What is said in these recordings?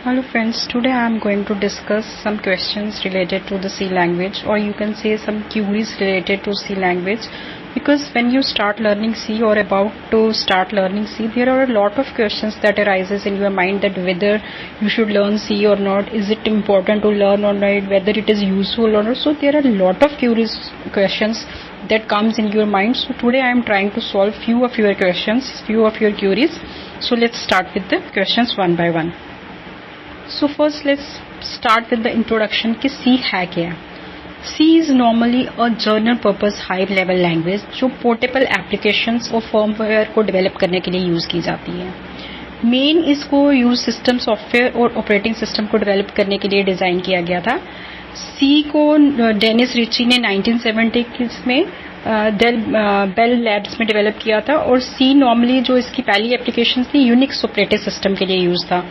Hello friends, today I am going to discuss some questions related to the C language, or you can say some queries related to C language, because when you start learning C or about to start learning C, there are a lot of questions that arises in your mind that whether you should learn C or not, is it important to learn or not, whether it is useful or not. So there are a lot of questions that comes in your mind. So today I am trying to solve few of your questions, few of your queries. So let's start with the questions one by one. So first let's start with the introduction कि C है क्या. C is normally a general purpose high level language जो portable applications और firmware को develop करने के लिए use की जाती है. मेन इसको यूज सिस्टम सॉफ्टवेयर और ऑपरेटिंग सिस्टम को डेवलप करने के लिए डिज़ाइन किया गया था. C को डेनिस रिची ने 1970 में बेल लैब्स में डेवलप किया था. और C नॉर्मली जो इसकी पहली एप्लीकेशन थी यूनिक्स ऑपरेटिंग सिस्टम के लिए यूज था.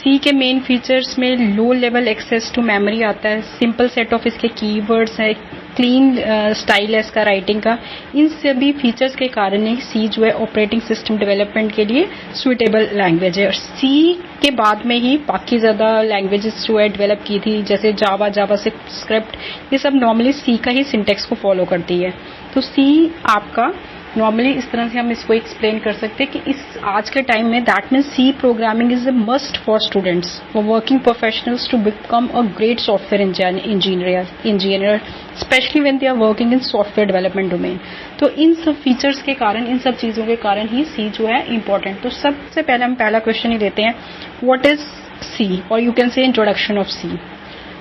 C के मेन फीचर्स में low level access to memory आता है, सिंपल सेट ऑफ इसके कीवर्ड्स है, क्लीन स्टाइल है इसका राइटिंग का. इन सभी फीचर्स के कारण ही C जो है ऑपरेटिंग सिस्टम डेवलपमेंट के लिए सुइटेबल लैंग्वेज है. और C के बाद में ही बाकी ज़्यादा लैंग्वेजेस जो है डेवलप की थी, जैसे जावा स्क्रिप्ट, ये सब नॉर्मली C का ही सिंटेक्स को फॉलो करती है. तो C आपका नॉर्मली इस तरह से हम इसको एक्सप्लेन कर सकते हैं कि इस आज के टाइम में that means C programming is a must for students, for working professionals to become a great software engineer specially when they are working in software development domain. तो इन सब फीचर्स के कारण, इन सब चीज़ों के कारण ही C जो है इम्पोर्टेंट. तो सबसे पहले हम पहला क्वेश्चन ही लेते हैं, व्हाट इज C, और you can say introduction of C.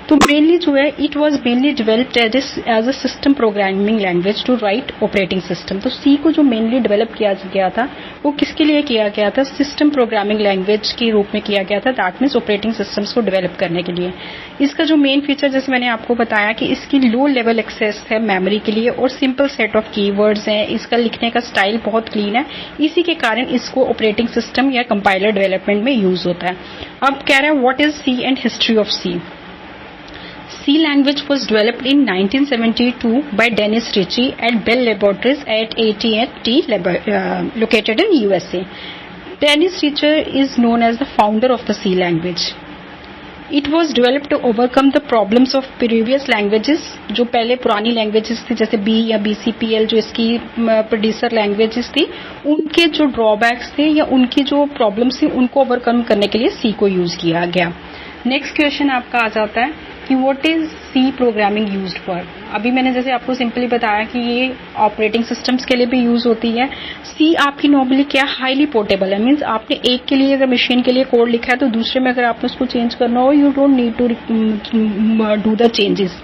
तो मेनली जो है it was mainly developed as a system programming language to write operating system. तो C को जो मेनली डेवलप किया गया था वो किसके लिए किया गया था? सिस्टम प्रोग्रामिंग लैंग्वेज के रूप में किया गया था, दैट मीन्स ऑपरेटिंग सिस्टम्स को डेवलप करने के लिए. इसका जो मेन फीचर जैसे मैंने आपको बताया कि इसकी लो लेवल एक्सेस है मेमोरी के लिए और सिंपल सेट ऑफ कीवर्ड्स हैं, इसका लिखने का स्टाइल बहुत क्लीन है, इसी के कारण इसको ऑपरेटिंग सिस्टम या कंपाइलर डेवलपमेंट में यूज होता है. अब कह रहे हैं what is C and history of C. C language was developed in 1972 by Dennis Ritchie at Bell Laboratories at AT&T located in USA. Dennis Ritchie is known as the founder of the C language. It was developed to overcome the problems of previous languages. जो पहले पुरानी languages थी जैसे B या BCPL जो इसकी producer languages थी, उनके जो ड्रॉबैक्स थे या उनकी जो प्रॉब्लम्स थी उनको ओवरकम करने के लिए C को यूज किया गया. नेक्स्ट क्वेश्चन आपका आ जाता है कि what is C programming used for. अभी मैंने जैसे आपको सिंपली बताया कि ये ऑपरेटिंग सिस्टम्स के लिए भी यूज होती है. C आपकी नॉर्मली क्या हाईली पोर्टेबल है, मीन्स आपने एक के लिए अगर मशीन के लिए कोड लिखा है तो दूसरे में अगर आपने उसको चेंज करना हो you don't need to do the changes.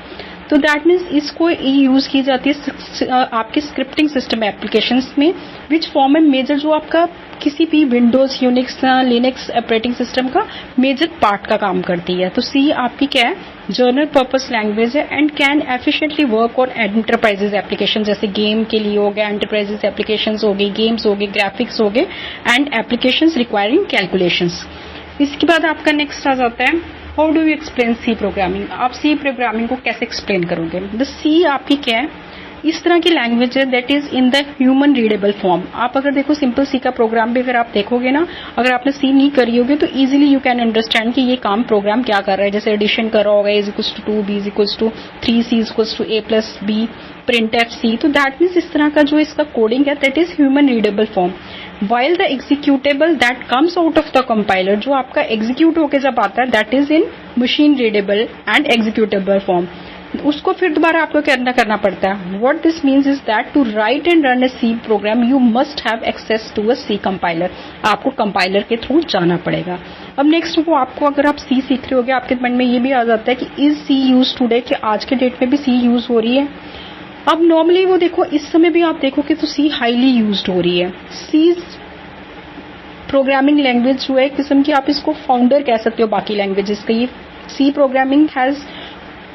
तो दैट मीन्स इसको यूज की जाती है आपके स्क्रिप्टिंग सिस्टम एप्लीकेशंस में, विच फॉर्म ए मेजर जो आपका किसी भी Windows Unix Linux operating system का मेजर पार्ट का काम करती है. तो C आपकी क्या है? जनरल पर्पस लैंग्वेज है and can efficiently work on enterprises application, जैसे गेम के लिए हो गया, एंटरप्राइजेज एप्लीकेशंस हो गई, गेम्स हो गए, ग्राफिक्स हो गए एंड एप्लीकेशंस रिक्वायरिंग कैलकुलेशंस. इसके बाद आपका नेक्स्ट आ जाता है how do you explain C programming. आप C प्रोग्रामिंग को कैसे एक्सप्लेन करोगे? द C आपकी क्या है? इस तरह की लैंग्वेज है that is in the human readable form. आप अगर देखो सिंपल C का प्रोग्राम भी अगर आप देखोगे ना, अगर आपने C नहीं करी होगी तो इजीली यू कैन अंडरस्टैंड कि ये काम प्रोग्राम क्या कर रहा है. जैसे एडिशन कर रहा होगा A = 2, B = 3, C = A + B, printf C. तो दैट मीन्स इस तरह का जो इसका कोडिंग है that is human readable form. While the executable that comes out of the compiler, जो आपका एग्जीक्यूट होकर जब आता है that is in machine readable and executable form, उसको फिर दोबारा आपको करना पड़ता है. What this means is that to write and run a C program you must have access to a C compiler. आपको कंपाइलर के थ्रू जाना पड़ेगा. अब नेक्स्ट वो आपको अगर आप C सीख रहे होगे आपके मन में ये भी आ जाता है कि इज C यूज टूडे, कि आज के डेट में भी C यूज हो रही है. अब नॉर्मली वो देखो इस समय भी आप देखोगे तो C हाईली यूज हो रही है. C प्रोग्रामिंग लैंग्वेज जो है एक किस्म की आप इसको फाउंडर कह सकते हो बाकी लैंग्वेजेस का. ये C programming has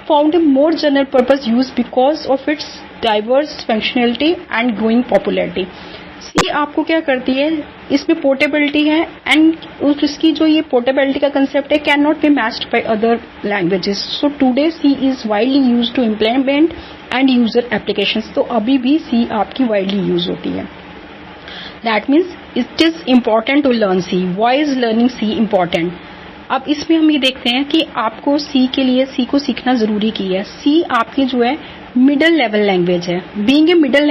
found a more general purpose use because of its diverse functionality and growing popularity. C आपको क्या करती है, इसमें पोर्टेबिलिटी है एंड इसकी जो ये पोर्टेबिलिटी का कंसेप्ट है can not be matched by other languages. So today C is widely used to implement and user applications. तो अभी भी C आपकी वाइडली यूज होती है. That means it is important to learn C. Why is learning C important? अब इसमें हम ये देखते हैं कि आपको सी के लिए सी को सीखना जरूरी की है। सी आपकी जो है मिडिल लेवल लैंग्वेज है। बीइंग ए मिडिल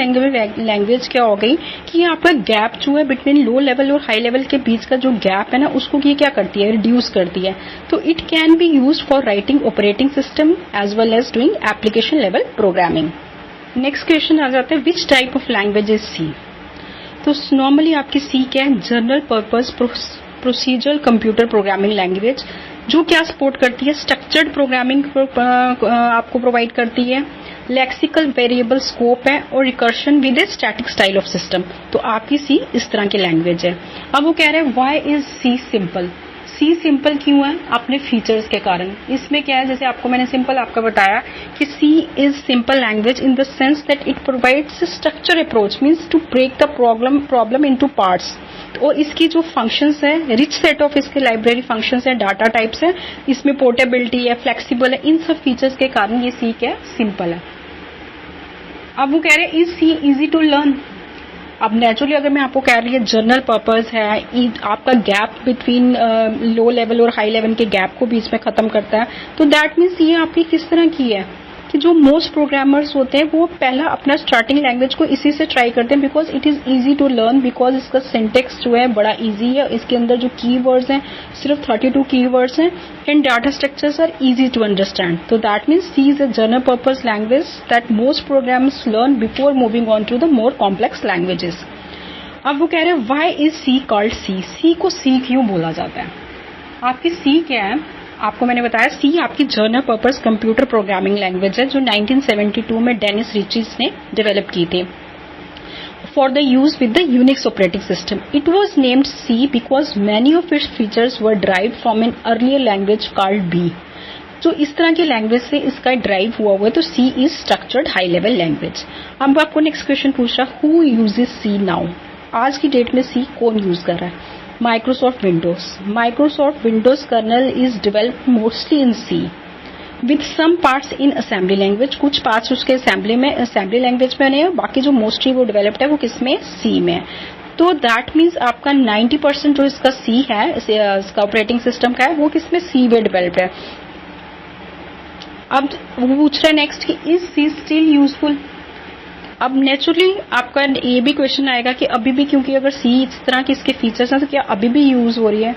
लैंग्वेज क्या हो गई कि आपका गैप जो है बिटवीन लो लेवल और हाई लेवल के बीच का जो गैप है ना, उसको ये क्या करती है, रिड्यूस करती है। तो it can be used for writing operating system as well as doing application level programming. Next question आ जाता है, which type of language is C. तो नॉर्मली आपकी सी क्या है, general purpose procedural computer programming language, जो क्या support करती है, स्ट्रक्चर्ड प्रोग्रामिंग आपको प्रोवाइड करती है, लेक्सिकल वेरिएबल स्कोप है और recursion with a static style of system. तो आपकी सी इस तरह की लैंग्वेज है। अब वो कह रहे हैं why is C simple. C simple क्यों है, अपने फीचर्स के कारण। इसमें क्या है, जैसे आपको मैंने सिंपल आपका बताया कि C is simple language in the sense that it provides structure approach, means to break the problem into parts. और इसकी जो फंक्शंस है, रिच सेट ऑफ इसके लाइब्रेरी फंक्शंस है, डाटा टाइप्स है, इसमें पोर्टेबिलिटी है, फ्लेक्सिबल है, इन सब फीचर्स के कारण ये सी क्या सिंपल है। अब वो कह रहे हैं is C easy to learn. अब नेचुरली अगर मैं आपको कह रही है जनरल पर्पस है, आपका गैप बिटवीन लो लेवल और हाई लेवल के गैप को बीच में खत्म करता है, तो दैट मीन्स ये आपकी किस तरह की है कि जो मोस्ट प्रोग्रामर्स होते हैं वो पहला अपना स्टार्टिंग लैंग्वेज को इसी से ट्राई करते हैं, because it is easy to learn, because इसका सिंटेक्स जो है बड़ा इजी है, इसके अंदर जो कीवर्ड्स हैं सिर्फ 32 कीवर्ड्स हैं, and data structures are easy to understand. तो that means C is a general purpose language that most programmers learn before moving on to the more complex languages. अब वो कह रहे हैं why is C called C. C को C क्यों बोला जाता है। आपकी सी क्या है, आपको मैंने बताया सी आपकी general purpose computer programming language है, जो 1972 में डेनिस रिचीज ने डेवलप की थी for the use with the Unix operating system. It was named C because many of its features were derived from an earlier language called B. जो इस तरह की लैंग्वेज से इसका ड्राइव हुआ है, तो C is structured high level language. अब आपको नेक्स्ट क्वेश्चन पूछ रहा, हु यूजेस सी नाउ। आज की डेट में सी कौन यूज कर रहा है। Microsoft Windows. Microsoft Windows kernel is developed mostly in C with some parts in assembly language. कुछ पार्ट्स उसके assembly language में है, बाकी जो मोस्टली वो डेवलप्ड है वो किसमें, C में। तो दैट मीन्स आपका 90% जो इसका C है, इसका ऑपरेटिंग सिस्टम का है, वो किसमें C में डेवलप्ड है। अब वो पूछ रहा है नेक्स्ट कि इज C स्टिल यूजफुल। अब नेचुरली आपका ये भी क्वेश्चन आएगा कि अभी भी, क्योंकि अगर सी इस तरह के इसके फीचर्स हैं तो क्या अभी भी यूज हो रही है।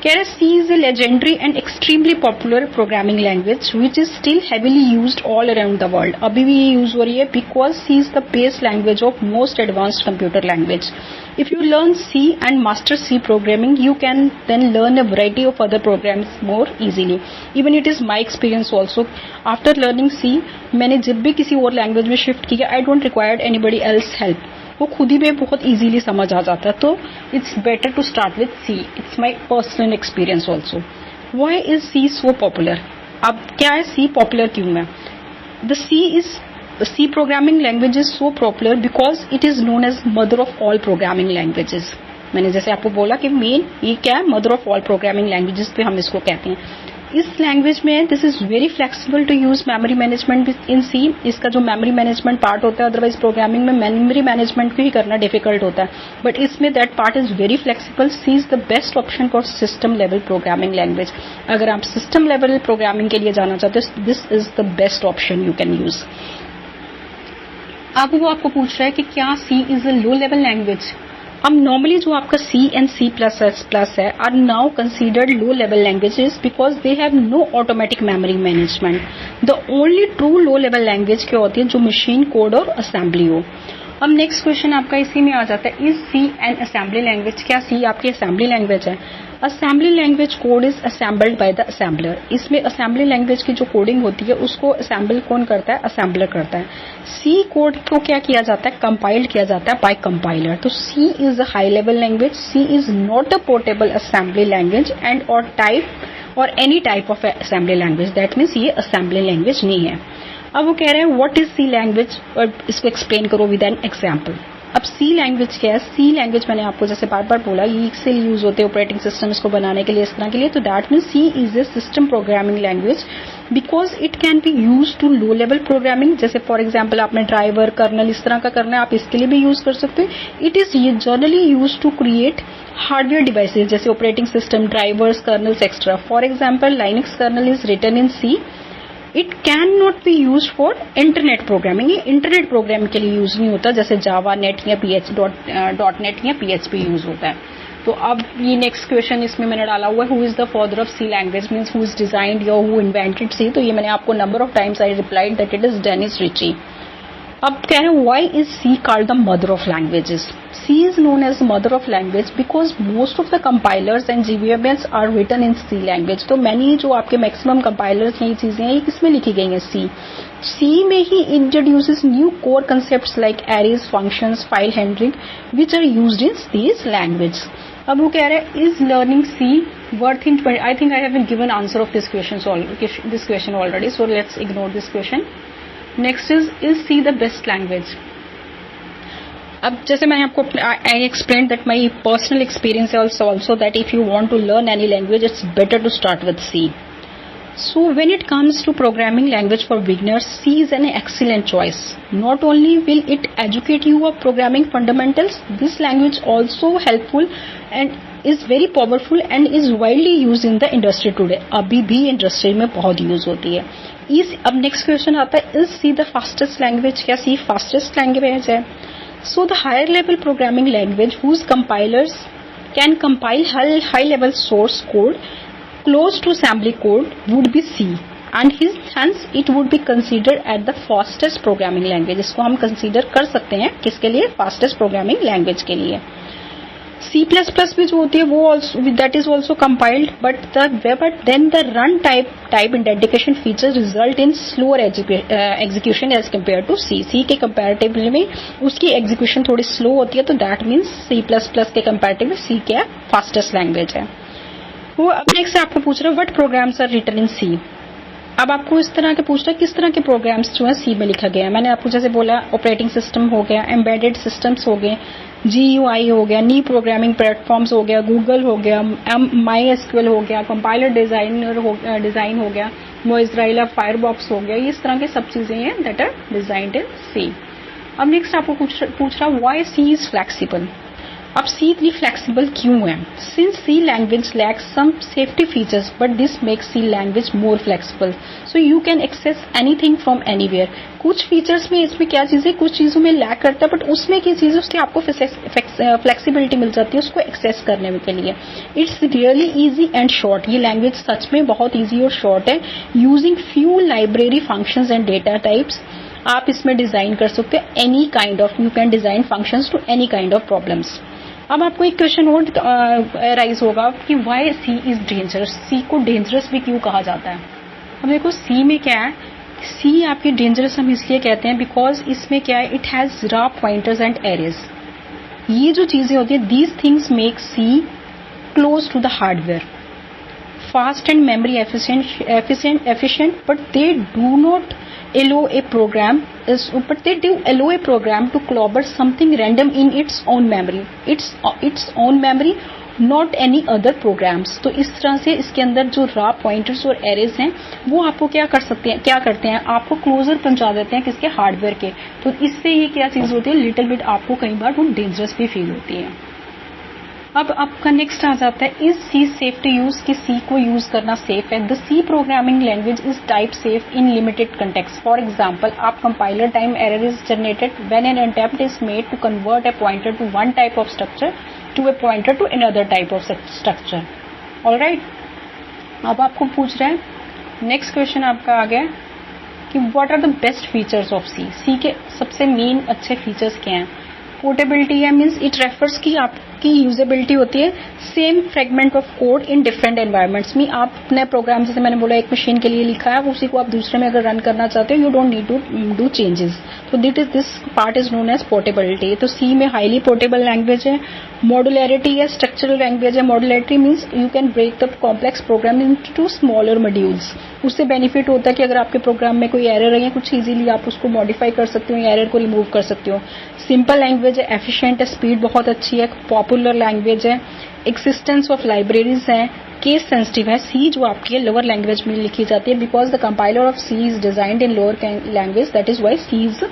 कह रहे C is a legendary and extremely popular programming language which is still heavily used all around the world. अभी भी ये यूज हो रही है because C is the base language of most advanced computer language. If you learn C and master C programming, you can then learn a variety of other programs more easily. Even it is my experience also. After learning C, मैंने जब भी किसी और language में shift किया, I don't require anybody else help. वो खुद ही में बहुत इजीली समझ आ जाता है। तो it's better to start with C. It's my personal experience also. Why is C so popular? अब क्या है C popular क्यों है? The C programming language is so popular because it is known as mother of all programming languages. मैंने जैसे आपको बोला कि मेन ये क्या है, mother of all programming languages पे हम इसको कहते हैं। इस लैंग्वेज में this is very flexible to use memory management in C. इसका जो मेमोरी मैनेजमेंट पार्ट होता है, अदरवाइज प्रोग्रामिंग में मेमोरी मैनेजमेंट को ही करना डिफिकल्ट होता है, बट इसमें that part is very flexible. C is the best option for system level programming language. अगर आप सिस्टम लेवल प्रोग्रामिंग के लिए जाना चाहते हो, this is the best option you can use. अब वो आपको पूछ रहा है कि क्या C is a low level language. अब नॉर्मली जो आपका C and C++ है are now considered low level languages because they have no automatic memory management. The only true low level language क्या होती है, जो मशीन कोड और assembly हो। अब नेक्स्ट क्वेश्चन आपका इसी में आ जाता है, is C N assembly language. क्या C आपकी असेंबली लैंग्वेज है। Assembly language code is assembled by the assembler. इसमें असेंबली लैंग्वेज की जो कोडिंग होती है उसको असेंबल कौन करता है, असेंबलर करता है। सी कोड को क्या किया जाता है, कंपाइल्ड किया जाता है बाय कंपाइलर। तो C is a high level language. C is not a portable assembly language and और टाइप और any type of assembly language. That means ये असेंबली लैंग्वेज नहीं है। अब वो कह रहे हैं व्हाट इज सी लैंग्वेज, और इसको एक्सप्लेन करो विद एन एग्जांपल। अब सी लैंग्वेज क्या है। सी लैंग्वेज मैंने आपको जैसे बार बार बोला, ये से यूज होते हैं ऑपरेटिंग सिस्टम इसको बनाने के लिए, इस तरह के लिए। तो that means C is a system programming language because it can be use to low level programming, जैसे फॉर एग्जाम्पल आपने ड्राइवर कर्नल इस तरह का करना है, आप इसके लिए भी यूज कर सकते हो। It is generally use to create hardware devices जैसे operating system, drivers, kernels extra. For example Linux kernel is written in C. It can not be use for internet programming, ये इंटरनेट प्रोग्रामिंग के लिए use नहीं होता, जैसे Java net या dot net या PHP use होता है। तो अब ये नेक्स्ट क्वेश्चन इसमें मैंने डाला हुआ है, who is the father of C language, means who is designed या हु इन्वेंटेड सी। तो ये मैंने आपको number of times I replied that it is Dennis Ritchie. अब कह रहे हैं why is C called the mother of languages. C is known as mother of language because most of the compilers and GVMs are written in C language. तो मैंने जो आपके maximum compilers हैं, ये चीजें हैं, ये किसमें लिखी गई हैं, सी में ही introduces new core concepts like arrays, functions, file handling which are used in this language. अब वो कह रहे हैं is learning C worth in, I think I have given answer of this question already, so let's ignore this question. Next is C the best language. अब जैसे मैंने आपको I explain that my personal experience also that if you want to learn any language it's better to start with C. So when it comes to programming language for beginners, C is an excellent choice. Not only will it educate you of programming fundamentals, this language also helpful and is very powerful and is widely used in the industry today. अभी भी industry में बहुत use होती है। अब next question आता है, is C the fastest language? क्या C fastest language है? So the higher level programming language whose compilers can compile high level source code close to assembly code would be C and hence it would be considered as the fastest programming language। इसको हम consider कर सकते हैं किसके लिए, fastest programming language के लिए। C++ भी जो होती है वो that is also compiled but then the run type indication feature result in slower execution as compared to C। C के comparatively में उसकी execution थोड़ी slow होती है, तो that means C++ के comparatively C क्या फास्टेस्ट लैंग्वेज है। वो अब नेक्स्ट आपको पूछ रहा है what programs are written in C. अब आपको इस तरह के पूछ रहा है किस तरह के प्रोग्राम्स जो है सी में लिखा गया है। मैंने आपको जैसे बोला ऑपरेटिंग सिस्टम हो गया, एम्बेडेड सिस्टम्स हो गए, GUI हो गया, नी प्रोग्रामिंग प्लेटफॉर्म्स हो गया, गूगल हो गया, MySQL हो गया, कंपाइलर डिजाइन हो गया, मोइज़राइला फायरबॉक्स हो गया, इस तरह की सब चीजें हैं that are designed in C. अब नेक्स्ट आपको पूछ रहा व्हाई सी इज फ्लेक्सिबल। अब C इतनी फ्लेक्सिबल क्यों है? Since C language lacks some safety features but this makes C language more flexible, so you can access anything from anywhere. कुछ features में इसमें क्या चीजें कुछ चीजों में लैक करता है, बट उसमें क्या चीज उसकी आपको फ्लेक्सिबिलिटी मिल जाती है उसको एक्सेस करने के लिए। It's really easy and short. ये लैंग्वेज सच में बहुत ईजी और शॉर्ट है। Using few library functions and data types आप इसमें डिजाइन कर सकते हो any kind of, you can design functions to any kind of problems. अब आपको एक क्वेश्चन और राइज होगा कि why C is dangerous, C को डेंजरस भी क्यों कहा जाता है। अब देखो सी में क्या है, सी आपकी डेंजरस हम इसलिए कहते हैं बिकॉज इसमें क्या है, it has raw pointers and arrays. ये जो चीजें होती है these things make C close to the hardware, fast and memory efficient but they do not allow a program to clobber something random in its own memory, not any other programs। तो इस तरह से इसके अंदर जो रा pointers और arrays हैं वो आपको क्या करते हैं आपको क्लोजर पहुंचा देते हैं किसके, हार्डवेयर के। तो इससे ये क्या चीज होती है, लिटिल बिट आपको कई बार वो डेंजरस भी फील होती है। अब आपका नेक्स्ट आ जाता है is C safe to use, कि सी को यूज करना सेफ है। The C programming language is type safe in limited context. For example आप compiler time error is generated when an attempt is made to convert a pointer to one type of structure to a pointer to another type of structure. Alright, अब आपको पूछ रहे हैं next question आपका आ गया कि what are the best features of C. C के सबसे मेन अच्छे फीचर्स क्या हैं। पोर्टेबिलिटी है, मीन्स इट रेफर्स की आपकी यूजेबिलिटी होती है same fragment of code in different environments में। आप अपने प्रोग्राम जैसे मैंने बोला एक मशीन के लिए लिखा है, उसी को आप दूसरे में अगर रन करना चाहते हो you don't need to do changes. तो this part is known as portability. तो सी में हाईली पोर्टेबल लैंग्वेज है। मॉडुलैरिटी है, स्ट्रक्चरल लैंग्वेज है। Modularity means you can break the complex program into smaller modules. उससे बेनिफिट होता है कि अगर आपके प्रोग्राम में कोई एरर है कुछ इजीली आप उसको मॉडिफाई कर सकते हो, एरर को रिमूव कर सकते हो। सिंपल लैंग्वेज है, एफिशिएंट है, स्पीड बहुत अच्छी है, पॉपुलर लैंग्वेज है। एक्सिस्टेंस ऑफ लाइब्रेरीज हैं, केस सेंसिटिव है। सी जो आपकी है लोअर लैंग्वेज में लिखी जाती है, because the compiler of C is designed in lower language, that is why C is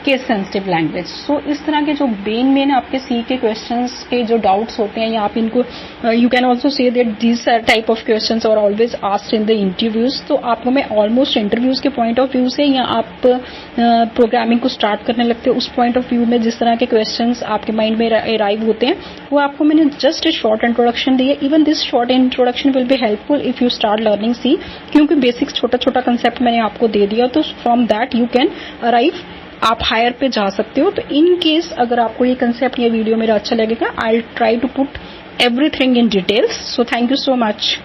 case sensitive language. So इस तरह के जो मेन आपके सी के क्वेश्चंस के जो डाउट्स होते हैं, या आप इनको you can also say that this type of questions are always asked in the interviews. तो आपको मैं ऑलमोस्ट इंटरव्यूज के पॉइंट ऑफ व्यू से, या आप प्रोग्रामिंग को स्टार्ट करने लगते हो उस पॉइंट ऑफ व्यू में जिस तरह के क्वेश्चंस आपके माइंड में अराइव होते हैं, वो आपको मैंने जस्ट ए शॉर्ट इंट्रोडक्शन दी है। Even this short introduction will be helpful if you start learning C, क्योंकि बेसिक्स छोटा छोटा कंसेप्ट मैंने आपको दे दिया, तो from that you can arrive, आप हायर पे जा सकते हो। तो इन केस अगर आपको ये कंसेप्ट या वीडियो मेरा अच्छा लगेगा, I will try to put everything in details. So thank you so much.